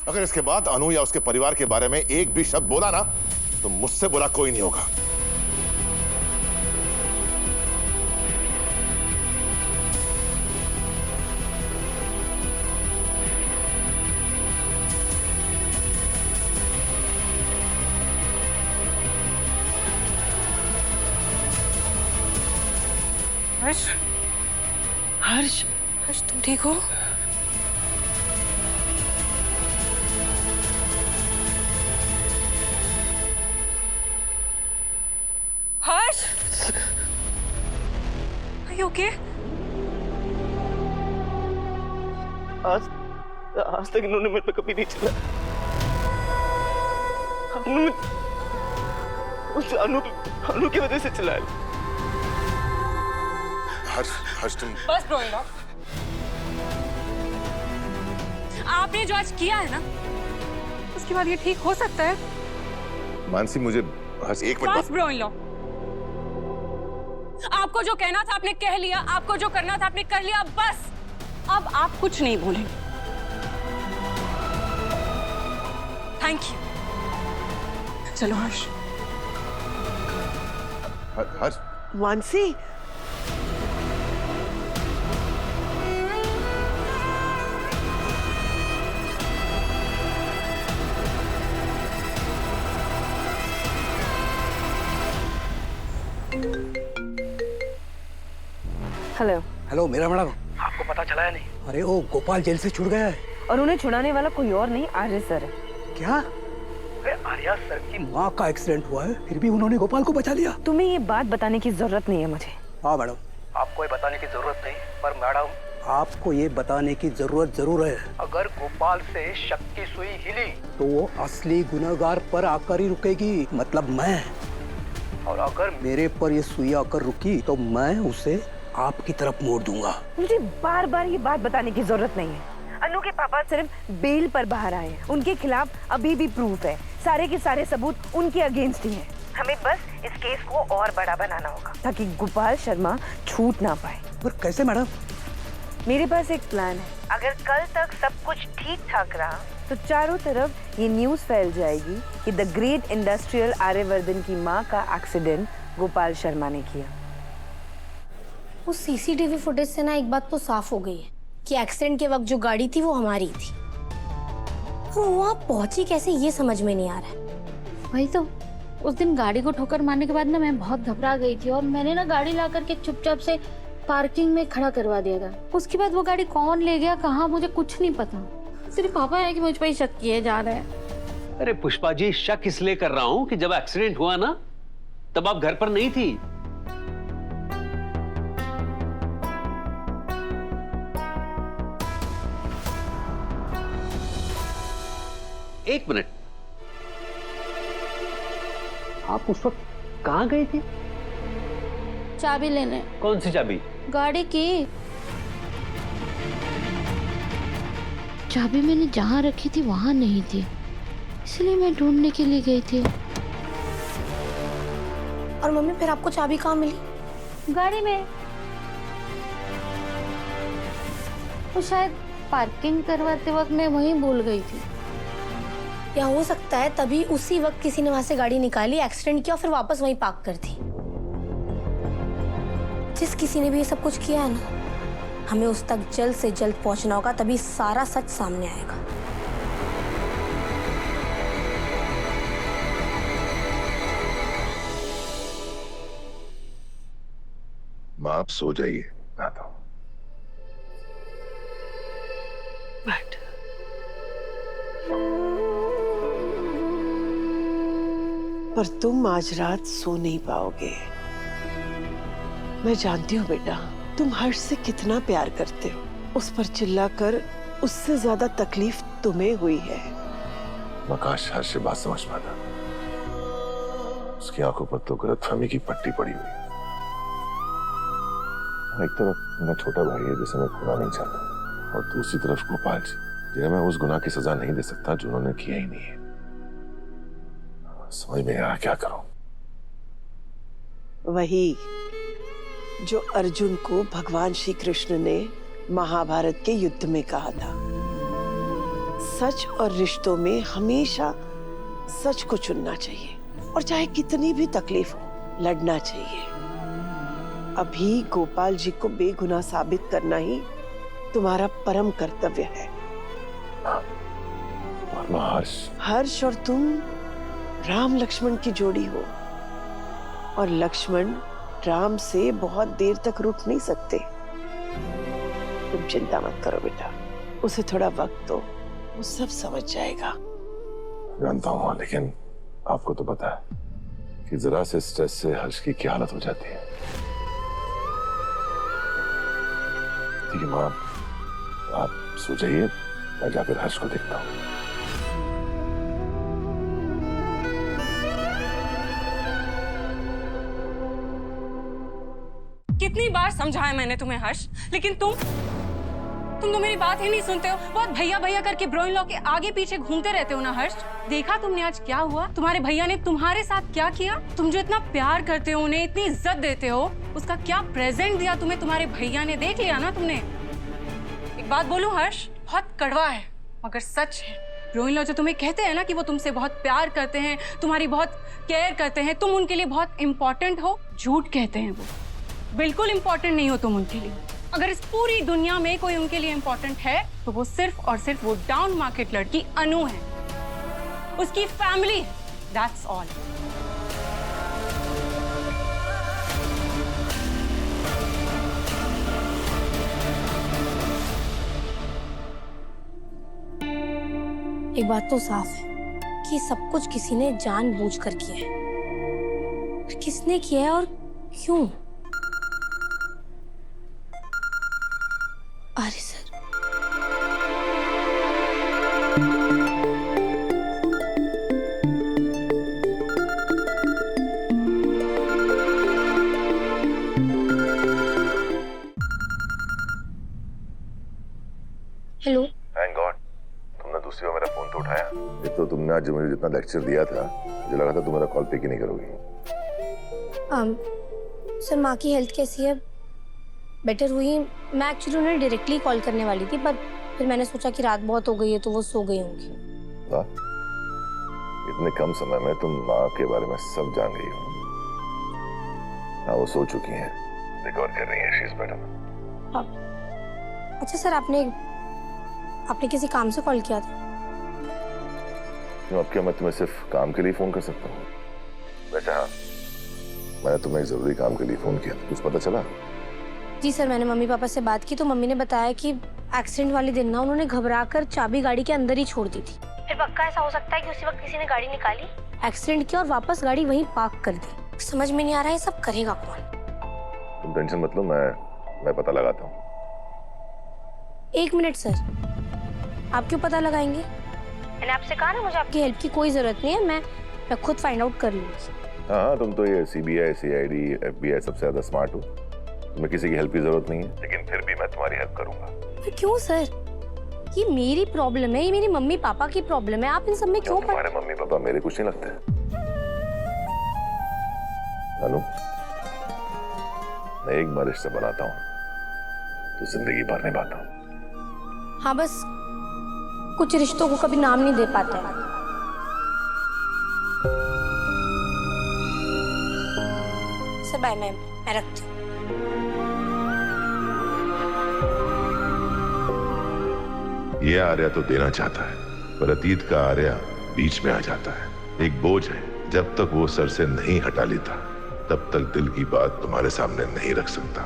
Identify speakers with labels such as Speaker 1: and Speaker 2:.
Speaker 1: अगर इसके बाद अनु या उसके परिवार के बारे में एक भी शब्द बोला ना तो मुझसे बुरा कोई नहीं होगा।
Speaker 2: हर्ष, हर्ष, हर्ष तुम ठीक हो? हर्ष, are you okay?
Speaker 3: आज तक इन्होंने मेरे पे कभी नहीं चला। अनु की वजह से चलाया।
Speaker 1: हर्ष तुम
Speaker 2: बस ब्रो इन लॉ, आपने जो आज किया है ना उसके बाद ये ठीक हो सकता है?
Speaker 1: मानसी मुझे हर्ष एक मिनट
Speaker 2: बस ब्रो इन लॉ, आपको जो कहना था आपने कह लिया, आपको जो करना था आपने कर लिया, बस अब आप कुछ नहीं बोलेंगे। Thank you. चलो हर्ष।
Speaker 1: हर्ष
Speaker 4: मानसी,
Speaker 5: हेलो।
Speaker 6: हेलो मेरा मैडम,
Speaker 3: आपको पता चला है नहीं?
Speaker 6: अरे वो गोपाल जेल से छूट गया है।
Speaker 5: और उन्हें छुड़ाने वाला कोई और नहीं, आर्य सर है।
Speaker 6: क्या?
Speaker 3: अरे आर्या सर की
Speaker 6: माँ का एक्सीडेंट हुआ है, फिर भी उन्होंने गोपाल को बचा लिया।
Speaker 5: तुम्हें ये बात बताने की जरूरत नहीं है मुझे।
Speaker 6: हाँ मैडम,
Speaker 3: आपको ये बताने की जरूरत नहीं, पर मैडम
Speaker 6: आपको ये बताने की जरूरत जरूर है।
Speaker 3: अगर गोपाल से शक की सुई हिली
Speaker 6: तो वो असली गुनहगार पर आकर ही रुकेगी, मतलब मैं।
Speaker 3: और अगर
Speaker 6: मेरे पर ये सुई आकर रुकी तो मैं उसे आपकी तरफ मोड़ दूंगा।
Speaker 5: मुझे बार बार ये बात बताने की जरूरत नहीं है। अनु के पापा सिर्फ बेल पर बाहर आए हैं, उनके खिलाफ अभी भी प्रूफ है, सारे के सारे सबूत उनके अगेंस्ट ही हैं। हमें बस इस केस को और बड़ा बनाना होगा ताकि गोपाल शर्मा छूट ना पाए।
Speaker 6: पर कैसे मैडम?
Speaker 5: मेरे पास एक प्लान है। अगर कल तक सब कुछ ठीक ठाक रहा तो चारों तरफ ये न्यूज फैल जाएगी कि द ग्रेट इंडस्ट्रियल आर्यवर्धन की माँ का एक्सीडेंट गोपाल शर्मा ने किया।
Speaker 7: उस सीसीटीवी फुटेज से ना एक बात तो साफ हो गई है कि एक्सीडेंट के वक्त जो गाड़ी थी वो हमारी थी। वो वहाँ पहुंची कैसे ये समझ में नहीं आ रहा है।
Speaker 8: वही तो, उस दिन गाड़ी को ठोकर मारने के बाद ना मैं बहुत घबरा गई थी और मैंने ना गाड़ी ला करके चुपचाप से पार्किंग में खड़ा करवा दिया था। उसके बाद वो गाड़ी कौन ले गया कहाँ, मुझे कुछ नहीं पता। सिर्फ पापा है कि मुझ पर ही शक किए जा रहे हैं।
Speaker 9: अरे पुष्पा जी, शक इसलिए कर रहा हूं कि जब एक्सीडेंट हुआ ना तब आप घर पर नहीं थी। एक मिनट, आप उस वक्त कहाँ गई थी?
Speaker 8: चाबी लेने।
Speaker 9: कौन सी चाबी?
Speaker 8: गाड़ी की चाबी मैंने जहाँ रखी थी वहां नहीं थी, इसलिए मैं ढूंढने के लिए गई थी।
Speaker 7: और मम्मी फिर आपको चाबी कहाँ मिली?
Speaker 8: गाड़ी में। तो शायद पार्किंग करवाते वक्त मैं वहीं भूल गई थी।
Speaker 7: या हो सकता है तभी उसी वक्त किसी ने वहां से गाड़ी निकाली, एक्सीडेंट किया और फिर वापस वहीं पार्क कर दी। जिस किसी ने भी ये सब कुछ किया है ना, हमें उस तक जल्द से जल्द पहुंचना होगा, तभी सारा सच सामने आएगा।
Speaker 1: माँ आप सो जाइए, आता हूं।
Speaker 4: पर तुम आज रात सो नहीं पाओगे। मैं जानती हूँ बेटा, तुम हर्ष से कितना प्यार करते हो। उस पर चिल्लाकर उससे ज्यादा तकलीफ तुम्हें हुई है।
Speaker 1: मैं काश हर्ष से बात समझ पाता। उसकी आंखों पर तो गलतफहमी की पट्टी पड़ी हुई। एक तरफ मेरा छोटा भाई है जिसे मैं खोना नहीं चाहता, और दूसरी तरफ गोपाल जी जिन्हें मैं उस गुनाह की सजा नहीं दे सकता जो उन्होंने किया ही नहीं है। समझ में आ रहा क्या करूं।
Speaker 4: वही जो अर्जुन को भगवान श्री कृष्ण ने महाभारत के युद्ध में कहा था, सच और रिश्तों में हमेशा सच को चुनना चाहिए और चाहे कितनी भी तकलीफ हो लड़ना चाहिए। अभी गोपाल जी को बेगुनाह साबित करना ही तुम्हारा परम कर्तव्य है। हर्ष और तुम राम लक्ष्मण की जोड़ी हो और लक्ष्मण राम से बहुत देर तक रुक नहीं सकते। तुम चिंता मत करो बेटा, उसे थोड़ा वक्त दो, वो सब समझ जाएगा।
Speaker 1: जानता हूँ, लेकिन आपको तो पता है कि जरा से स्ट्रेस से हर्ष की क्या हालत हो जाती है। ठीक है माँ, आप सो जाइए, मैं जाकर हर्ष को देखता हूँ।
Speaker 2: कितनी बार समझाया मैंने तुम्हें हर्ष, लेकिन तुम तो मेरी बात ही नहीं सुनते हो। बहुत भैया भैया करके ब्रो इन लॉ के आगे पीछे घूमते रहते हो ना हर्ष। देखा तुमने आज क्या हुआ? तुम्हारे भैया ने तुम्हारे साथ क्या किया? तुम जो इतना प्यार करते हो, उन्हें इतनी इज्जत देते हो, उसका क्या प्रेजेंट दिया तुम्हें तुम्हारे भैया ने? देख लिया ना तुमने। एक बात बोलूं हर्ष, बहुत कड़वा है मगर सच है। ब्रो इन लॉ जो तुम्हें कहते हैं ना कि वो तुमसे बहुत प्यार करते हैं, तुम्हारी बहुत केयर करते हैं, तुम उनके लिए बहुत इंपॉर्टेंट हो, झूठ कहते हैं। वो बिल्कुल इंपॉर्टेंट नहीं हो तुम उनके लिए। अगर इस पूरी दुनिया में कोई उनके लिए इंपॉर्टेंट है तो वो सिर्फ और सिर्फ वो डाउन मार्केट लड़की अनु है, उसकी फैमिली, दैट्स ऑल।
Speaker 7: एक बात तो साफ है कि सब कुछ किसी ने जानबूझकर किया है। पर किसने किया है और क्यों? अरे सर, हेलो।
Speaker 1: थैंक गॉड तुमने दूसरी बार मेरा फोन तो उठाया। ये तो तुमने आज मुझे जितना लेक्चर दिया था, मुझे लगा था तुम मेरा कॉल पिक ही नहीं करोगी।
Speaker 7: सर, माँ की हेल्थ कैसी है? बेटर हुई? मैं एक्चुअली उन्हें डायरेक्टली कॉल करने वाली थी, पर फिर मैंने सोचा कि रात बहुत हो गई है तो वो सो गई होंगी।
Speaker 1: वाह, इतने कम समय में तुम माँ के बारे में सब जान गई हो। हाँ, वो सो चुकी हैं, रिकवर कर रही हैं, शी इज बेटर।
Speaker 7: अच्छा सर, आपने किसी काम से कॉल किया था?
Speaker 1: क्यों, अब क्या मैं तुम्हें सिर्फ काम के लिए फोन कर सकता हूँ? वैसे हाँ, मैंने तुम्हें एक जरूरी काम के लिए फोन किया। कुछ पता चला?
Speaker 7: जी सर, मैंने मम्मी पापा से बात की तो मम्मी ने बताया कि एक्सीडेंट वाले दिन ना उन्होंने घबराकर चाबी गाड़ी के अंदर ही छोड़ दी थी। फिर पक्का ऐसा हो सकता है कि उसी वक्त किसी ने गाड़ी निकाली, एक्सीडेंट किया और वापस गाड़ी वहीं पार्क कर दी। समझ में नहीं आ रहा है सब करेगा कौन।
Speaker 1: तुम टेंशन मत लो, मैं पता लगाता हूँ।
Speaker 7: 1 मिनट सर, आप क्यों पता लगाएंगे? मैंने आपसे कहा ना, मुझे आपकी हेल्प की कोई जरूरत नहीं है, मैं खुद फाइंड आउट कर लूंगी।
Speaker 1: हाँ, तुम तो ये CBI, CID, FBI सबसे ज्यादा स्मार्ट हो, तुम्हें किसी की हेल्प की जरूरत नहीं है। लेकिन फिर भी मैं तुम्हारी हेल्प करूंगा।
Speaker 7: पर क्यों सर? ये मेरी प्रॉब्लम है, ये मेरी मम्मी पापा की प्रॉब्लम है, आप इन सब में क्यों?
Speaker 1: तुम्हारे मम्मी पापा मेरे कुछ नहीं लगते। अनु, मैं एक बार रिश्ता बनाता हूँ तो जिंदगी भर निभाता हूँ।
Speaker 7: हाँ, बस कुछ रिश्तों को कभी नाम नहीं दे पाते। सर बाय, मैं रखती हूँ।
Speaker 1: ये आर्या तो देना चाहता है, पर अतीत का आर्या बीच में आ जाता है। एक बोझ है, जब तक वो सर से नहीं हटा लेता तब तक दिल की बात तुम्हारे सामने नहीं रख सकता।